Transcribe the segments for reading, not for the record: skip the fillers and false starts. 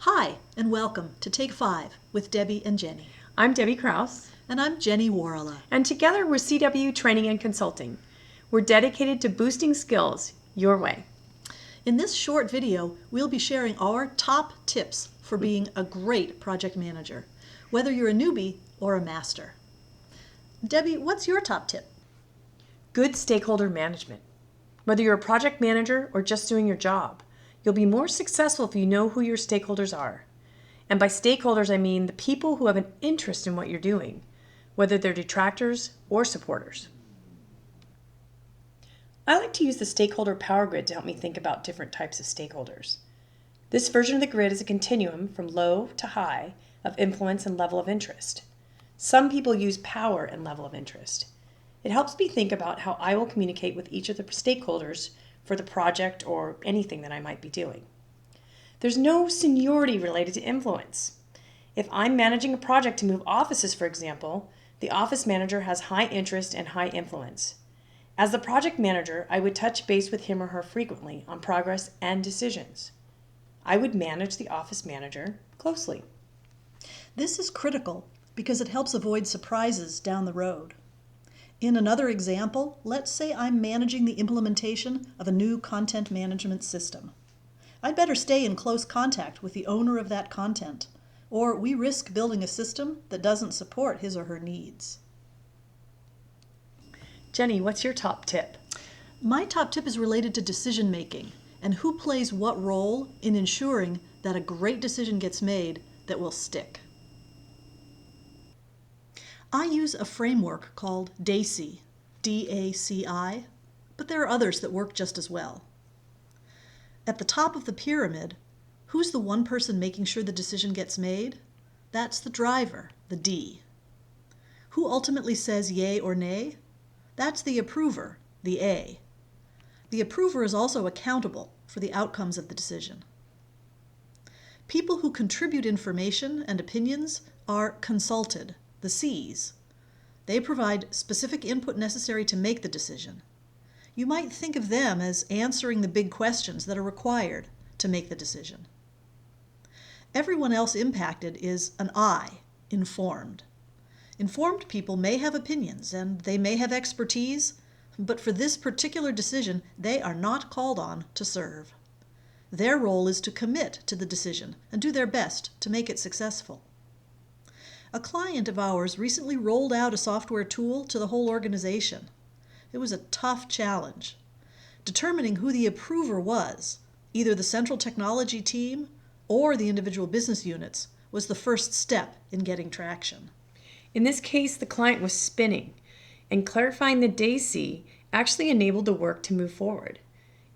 Hi, and welcome to Take 5 with Debbie and Jenny. I'm Debbie Krause. And I'm Jenny Warrella. And together we're CW Training and Consulting. We're dedicated to boosting skills your way. In this short video, we'll be sharing our top tips for being a great project manager, whether you're a newbie or a master. Debbie, what's your top tip? Good stakeholder management. Whether you're a project manager or just doing your job, you'll be more successful if you know who your stakeholders are. And by stakeholders, I mean the people who have an interest in what you're doing, whether they're detractors or supporters. I like to use the stakeholder power grid to help me think about different types of stakeholders. This version of the grid is a continuum from low to high of influence and level of interest. Some people use power and level of interest. It helps me think about how I will communicate with each of the stakeholders for the project or anything that I might be doing. There's no seniority related to influence. If I'm managing a project to move offices, for example, the office manager has high interest and high influence. As the project manager, I would touch base with him or her frequently on progress and decisions. I would manage the office manager closely. This is critical because it helps avoid surprises down the road. In another example, let's say I'm managing the implementation of a new content management system. I'd better stay in close contact with the owner of that content, or we risk building a system that doesn't support his or her needs. Jenny, what's your top tip? My top tip is related to decision making and who plays what role in ensuring that a great decision gets made that will stick. I use a framework called DACI, D-A-C-I, but there are others that work just as well. At the top of the pyramid, who's the one person making sure the decision gets made? That's the driver, the D. Who ultimately says yay or nay? That's the approver, the A. The approver is also accountable for the outcomes of the decision. People who contribute information and opinions are consulted, the C's. They provide specific input necessary to make the decision. You might think of them as answering the big questions that are required to make the decision. Everyone else impacted is an I, informed. Informed people may have opinions and they may have expertise, but for this particular decision, they are not called on to serve. Their role is to commit to the decision and do their best to make it successful. A client of ours recently rolled out a software tool to the whole organization. It was a tough challenge. Determining who the approver was, either the central technology team or the individual business units, was the first step in getting traction. In this case, the client was spinning, and clarifying the DACI actually enabled the work to move forward.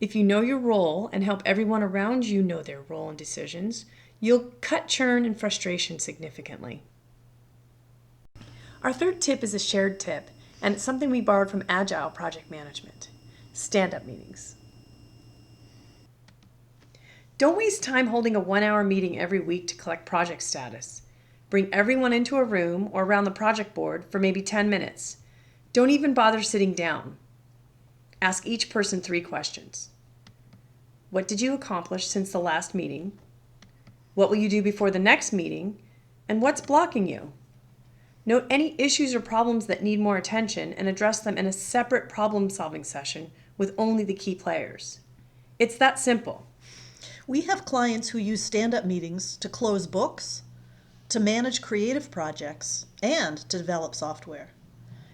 If you know your role and help everyone around you know their role and decisions, you'll cut churn and frustration significantly. Our third tip is a shared tip, and it's something we borrowed from Agile project management: stand-up meetings. Don't waste time holding a 1-hour meeting every week to collect project status. Bring everyone into a room or around the project board for maybe 10 minutes. Don't even bother sitting down. Ask each person 3 questions. What did you accomplish since the last meeting? What will you do before the next meeting? And what's blocking you? Note any issues or problems that need more attention and address them in a separate problem-solving session with only the key players. It's that simple. We have clients who use stand-up meetings to close books, to manage creative projects, and to develop software.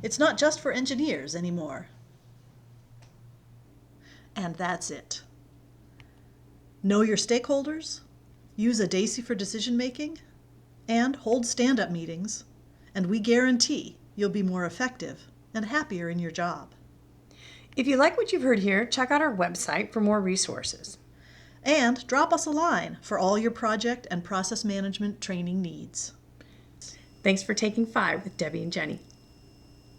It's not just for engineers anymore. And that's it. Know your stakeholders, use a DACI for decision making, and hold stand-up meetings, and we guarantee you'll be more effective and happier in your job. If you like what you've heard here, check out our website for more resources. And drop us a line for all your project and process management training needs. Thanks for taking 5 with Debbie and Jenny.